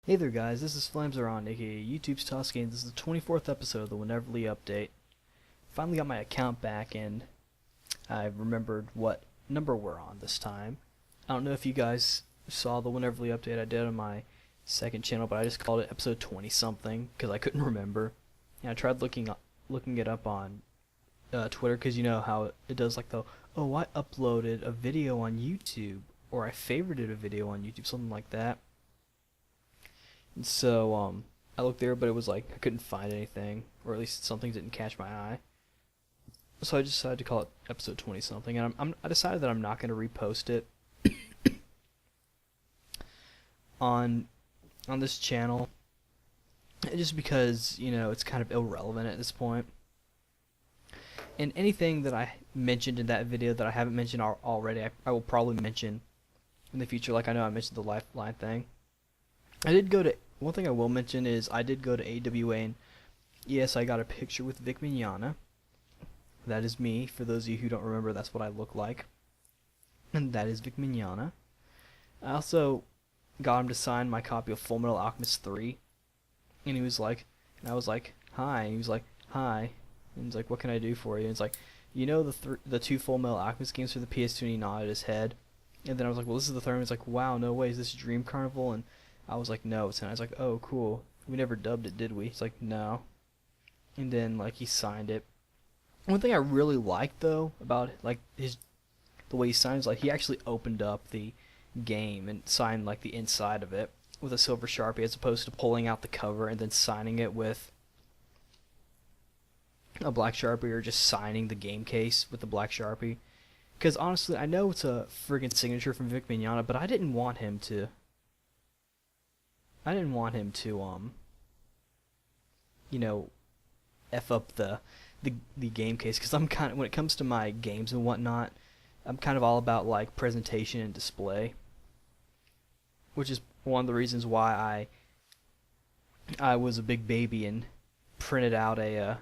Hey there guys, this is Flamzeron, aka YouTube's Tusky, and this is the 24th episode of the Wheneverly Update. Finally got my account back and I remembered what number we're on this time. I don't know if you guys saw the Wheneverly Update I did on my second channel, but I just called it episode 20 something because I couldn't remember. And I tried looking it up on Twitter because you know how it does like the, oh, I uploaded a video on YouTube, or I favorited a video on YouTube, something like that. And so I looked there, but it was like I couldn't find anything, or at least something didn't catch my eye. So I just decided to call it episode 20 something, and I decided that I'm not going to repost it on this channel, just because it's kind of irrelevant at this point. And anything that I mentioned in that video that I haven't mentioned already, I will probably mention in the future. Like I know I mentioned the Lifeline thing. One thing I will mention is I did go to AWA, and yes, I got a picture with Vic Mignogna. That is me. For those of you who don't remember, that's what I look like. And that is Vic Mignogna. I also got him to sign my copy of Full Metal Alchemist 3. And he was like, and I was like, hi. And he was like, hi. And he's like, what can I do for you? And it's like, the two Full Metal Alchemist games for the PS2, and he nodded his head. And then I was like, well, this is the third one. He's like, wow, no way, is this Dream Carnival? And I was like, no, it's not. I was like, oh, cool. We never dubbed it, did we? He's like, no. And then, like, he signed it. One thing I really liked, though, about, like, the way he signed is, like, he actually opened up the game and signed, like, the inside of it with a silver Sharpie, as opposed to pulling out the cover and then signing it with a black Sharpie, or just signing the game case with the black Sharpie. Because, honestly, I know it's a friggin' signature from Vic Mignogna, but I didn't want him to F up the game case, because I'm kind of, when it comes to my games and whatnot, I'm kind of all about like presentation and display, which is one of the reasons why I was a big baby and printed out the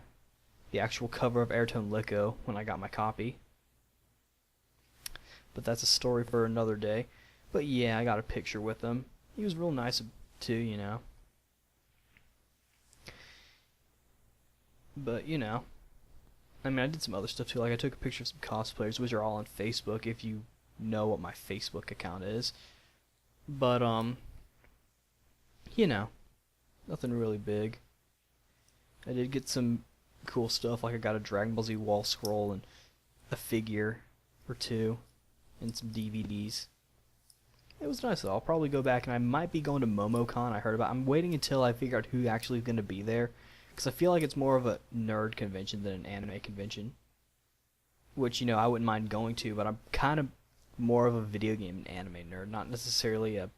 actual cover of Airtone Lico when I got my copy. But that's a story for another day. But yeah, I got a picture with him. He was real nice too, But, I mean, I did some other stuff too. Like, I took a picture of some cosplayers, which are all on Facebook, if you know what my Facebook account is. But, nothing really big. I did get some cool stuff, like I got a Dragon Ball Z wall scroll and a figure or two and some DVDs. It was nice though. I'll probably go back, and I might be going to MomoCon. I heard about. I'm waiting until I figure out who actually is going to be there, because I feel like it's more of a nerd convention than an anime convention. Which I wouldn't mind going to, but I'm kind of more of a video game and anime nerd, not necessarily a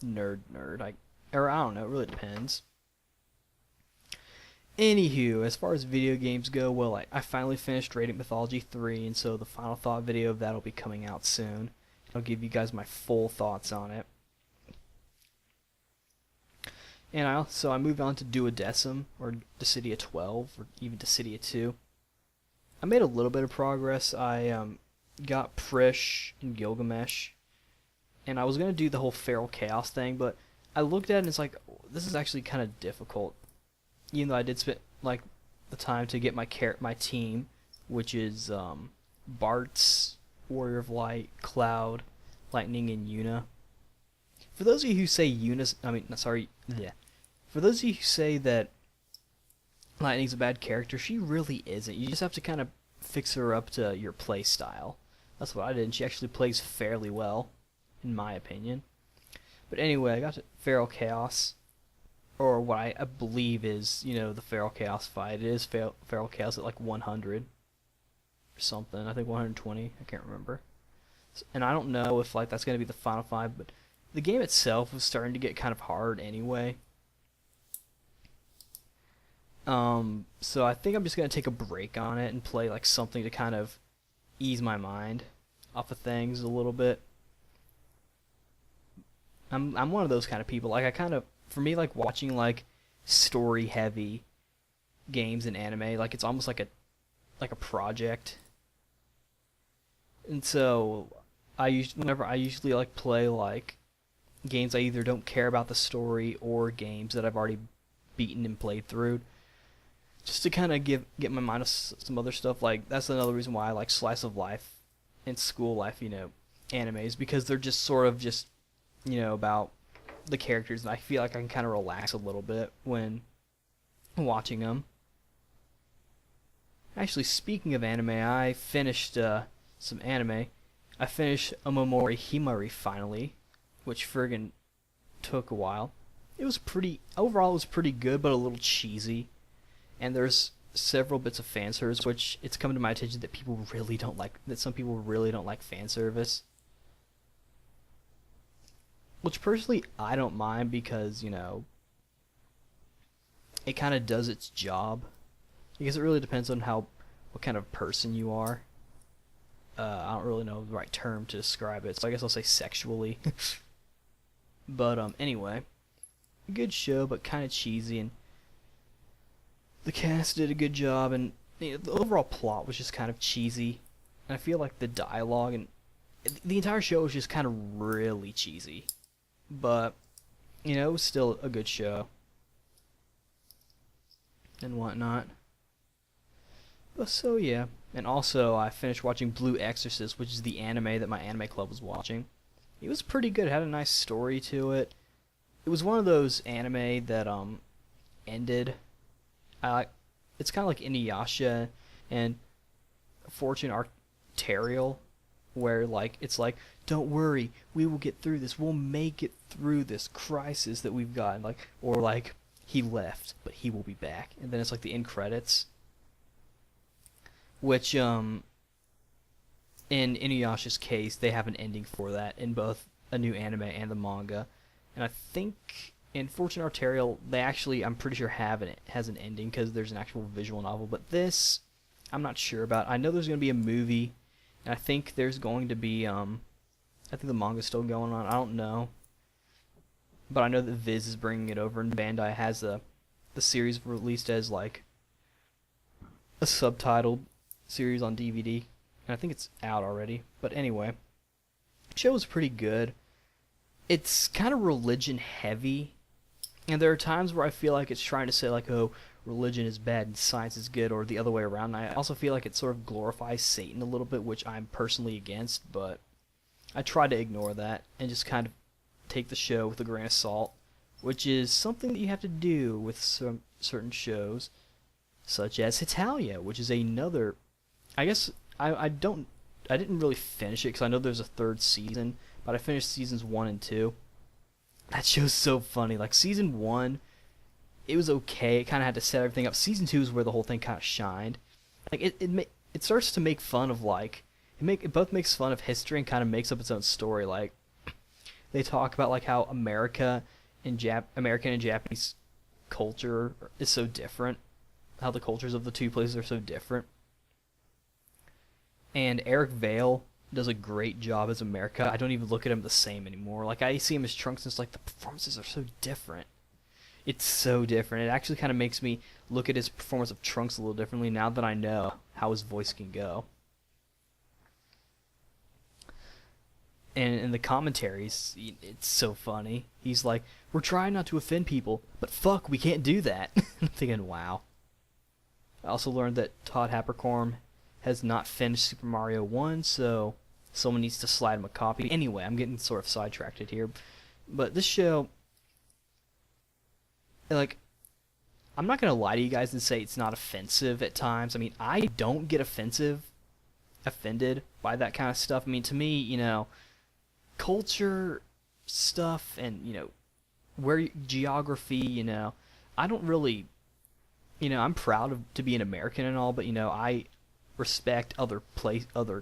nerd. I don't know. It really depends. Anywho, as far as video games go, well, I finally finished Radiant Mythology 3, and so the final thought video of that will be coming out soon. I'll give you guys my full thoughts on it. And I moved on to Duodecim, or Dissidia 12, or even Dissidia 2. I made a little bit of progress. I got Prish and Gilgamesh, and I was going to do the whole Feral Chaos thing, but I looked at it and it's like, this is actually kind of difficult. Even though I did spend like the time to get my team, which is Bartz, Warrior of Light, Cloud, Lightning, and Yuna. For those of you who say For those of you who say that Lightning's a bad character, she really isn't. You just have to kind of fix her up to your play style. That's what I did, and she actually plays fairly well, in my opinion. But anyway, I got to Feral Chaos, or what I believe is, the Feral Chaos fight. It is Feral Chaos at like 100 or something. I think 120. I can't remember. And I don't know if like that's going to be the final fight, but the game itself was starting to get kind of hard anyway. So I think I'm just going to take a break on it and play like something to kind of ease my mind off of things a little bit. I'm one of those kind of people. Like for me, like watching like story heavy games and anime, like it's almost like a project. And so whenever I usually like play like games I either don't care about the story or games that I've already beaten and played through, just to kind of get my mind off some other stuff. Like, that's another reason why I like slice of life and school life, animes, because they're just sort of just, about the characters, and I feel like I can kind of relax a little bit when watching them. Actually, speaking of anime, I finished some anime. I finished Omamori Himari finally, which friggin' took a while. Overall it was pretty good, but a little cheesy. And there's several bits of fan service, which it's come to my attention that some people really don't like fan service. Which personally I don't mind because, it kind of does its job. Because it really depends on what kind of person you are. I don't really know the right term to describe it, so I guess I'll say sexually. But anyway, good show, but kind of cheesy, and the cast did a good job, and the overall plot was just kind of cheesy. And I feel like the dialogue and the entire show was just kind of really cheesy. But it was still a good show and whatnot. But so yeah, and also I finished watching Blue Exorcist, which is the anime that my anime club was watching. It was pretty good. It had a nice story to it. It was one of those anime that ended. It's kind of like Inuyasha and Fortune Arterial, where it's like, don't worry, we will get through this. We'll make it through this crisis that we've got. Or he left, but he will be back. And then it's like the end credits, which in Inuyasha's case, they have an ending for that in both a new anime and the manga. And I think in Fortune Arterial, I'm pretty sure has an ending because there's an actual visual novel. But this, I'm not sure about. I know there's going to be a movie, and I think there's going to be, I think the manga's still going on. I don't know. But I know that Viz is bringing it over, and Bandai has the series released as a subtitled series on DVD. And I think it's out already. But anyway, the show was pretty good. It's kind of religion heavy, and there are times where I feel like it's trying to say oh, religion is bad and science is good, or the other way around. And I also feel like it sort of glorifies Satan a little bit, which I'm personally against, but I try to ignore that and just kind of take the show with a grain of salt, which is something that you have to do with some certain shows, such as Hitalia, which is another. I guess I didn't really finish it because I know there's a third season, but I finished seasons 1 and 2. That show's so funny. Season 1, it was okay. It kind of had to set everything up. Season 2 is where the whole thing kind of shined. It starts to make fun of it both makes fun of history and kind of makes up its own story. They talk about how American and Japanese culture is so different, how the cultures of the two places are so different. And Eric Vale does a great job as America. I don't even look at him the same anymore. I see him as Trunks, and it's the performances are so different. It's so different. It actually kind of makes me look at his performance of Trunks a little differently now that I know how his voice can go. And in the commentaries, it's so funny. He's like, we're trying not to offend people, but fuck, we can't do that. I'm thinking, wow. I also learned that Todd Haperkorn has not finished Super Mario 1, so someone needs to slide him a copy. Anyway, I'm getting sort of sidetracked here. But this show, I'm not going to lie to you guys and say it's not offensive at times. I mean, I don't get offended by that kind of stuff. I mean, to me, culture stuff and, geography, I don't really, I'm proud to be an American and all, but, I respect other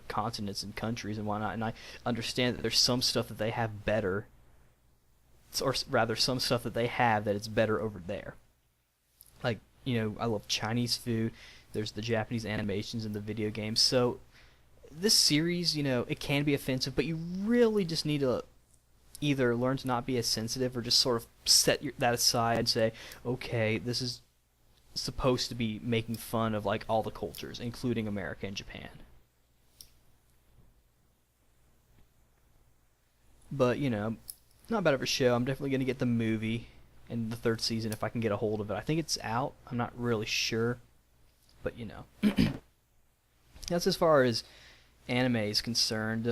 continents and countries and whatnot, and I understand that there's some stuff that they have better, or rather some stuff that they have that it's better over there. I love Chinese food, there's the Japanese animations in the video games, so this series, it can be offensive, but you really just need to either learn to not be as sensitive or just sort of set that aside and say, okay, this is supposed to be making fun of all the cultures, including America and Japan. But not bad of a show. I'm definitely gonna get the movie in the third season if I can get a hold of it. I think it's out. I'm not really sure, but you know, that's as far as anime is concerned.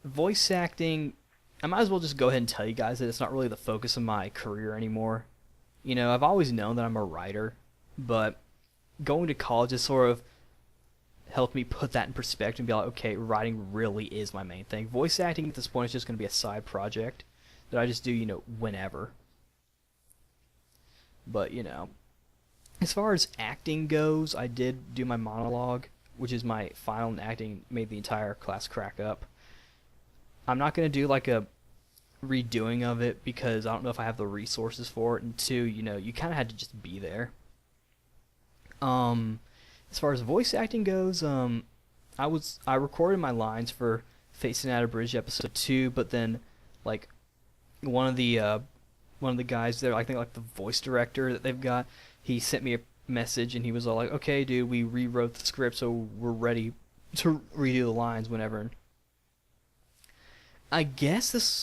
Voice acting, I might as well just go ahead and tell you guys that it's not really the focus of my career anymore. You know, I've always known that I'm a writer, but going to college has sort of helped me put that in perspective and be like, okay, writing really is my main thing. Voice acting at this point is just going to be a side project that I just do, you know, whenever. But, you know, as far as acting goes, I did do my monologue, which is my final in acting, made the entire class crack up. I'm not going to do like a redoing of it because I don't know if I have the resources for it, and two, you know, you kind of had to just be there. As far as voice acting goes, I recorded my lines for Facing Out Abridged episode 2, but then like one of the guys there, I think like the voice director that they've got, he sent me a message and he was all like, "Okay, dude, we rewrote the script, so we're ready to redo the lines whenever." I guess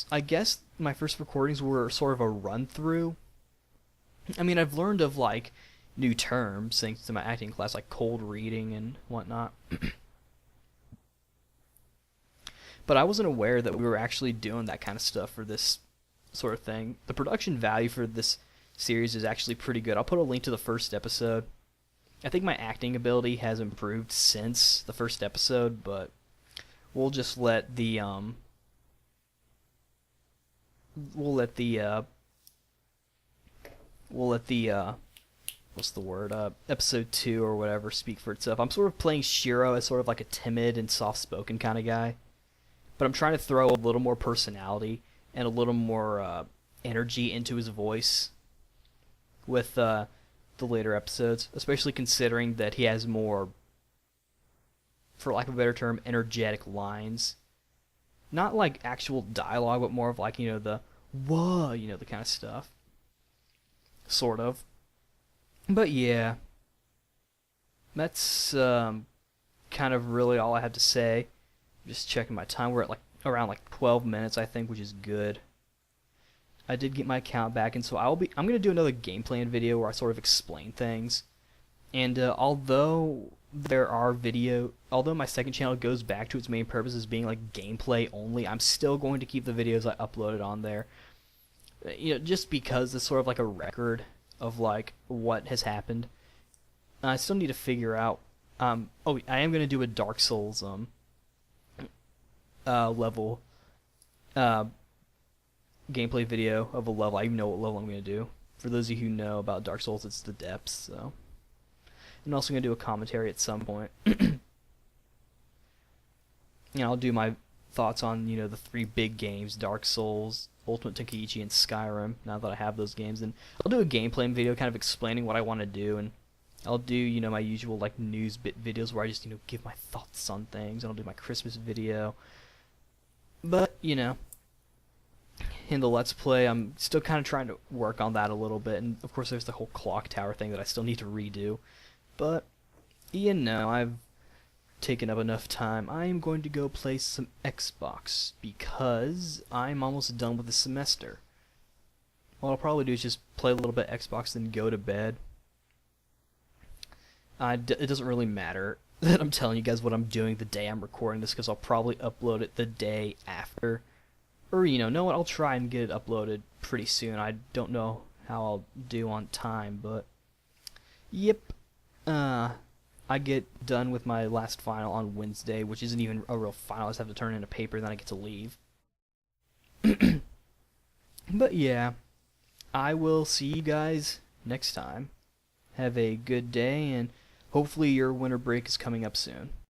my first recordings were sort of a run through. I mean, I've learned of like new terms thanks to my acting class, like cold reading and whatnot. But I wasn't aware that we were actually doing that kind of stuff for this sort of thing. The production value for this series is actually pretty good. I'll put a link to the first episode. I think my acting ability has improved since the first episode, but we'll just let the what's the word, episode 2 or whatever speak for itself. I'm sort of playing Shiro as sort of like a timid and soft-spoken kind of guy, but I'm trying to throw a little more personality and a little more energy into his voice with the later episodes, especially considering that he has more, for lack of a better term, energetic lines. Not like actual dialogue, but more of like, you know, the whoa, you know, the kind of stuff. Sort of. But yeah, that's kind of really all I have to say. Just checking my time. We're at like around like 12 minutes, I think, which is good. I did get my account back, and so I'm gonna do another game plan video where I sort of explain things. And although my second channel goes back to its main purpose as being like gameplay only, I'm still going to keep the videos I uploaded on there. You know, just because it's sort of like a record of like what has happened. I still need to figure out. I am going to do a Dark Souls level gameplay video of a level. I even know what level I'm going to do. For those of you who know about Dark Souls, it's the depths. So I'm also going to do a commentary at some point. You know, I'll do my thoughts on, you know, the 3 big games: Dark Souls, Ultimate Tenkaichi, and Skyrim, now that I have those games. And I'll do a gameplay video kind of explaining what I want to do, and I'll do, you know, my usual like news bit videos where I just, you know, give my thoughts on things, and I'll do my Christmas video. But, you know, in the Let's Play, I'm still kind of trying to work on that a little bit, and of course there's the whole clock tower thing that I still need to redo. But, you know, I've taken up enough time. I am going to go play some Xbox because I'm almost done with the semester. What I'll probably do is just play a little bit Xbox, then go to bed. It doesn't really matter that I'm telling you guys what I'm doing the day I'm recording this, because I'll probably upload it the day after. Or, you know what, I'll try and get it uploaded pretty soon. I don't know how I'll do on time, but yep. I get done with my last final on Wednesday, which isn't even a real final. I just have to turn in a paper, then I get to leave. But yeah, I will see you guys next time. Have a good day, and hopefully your winter break is coming up soon.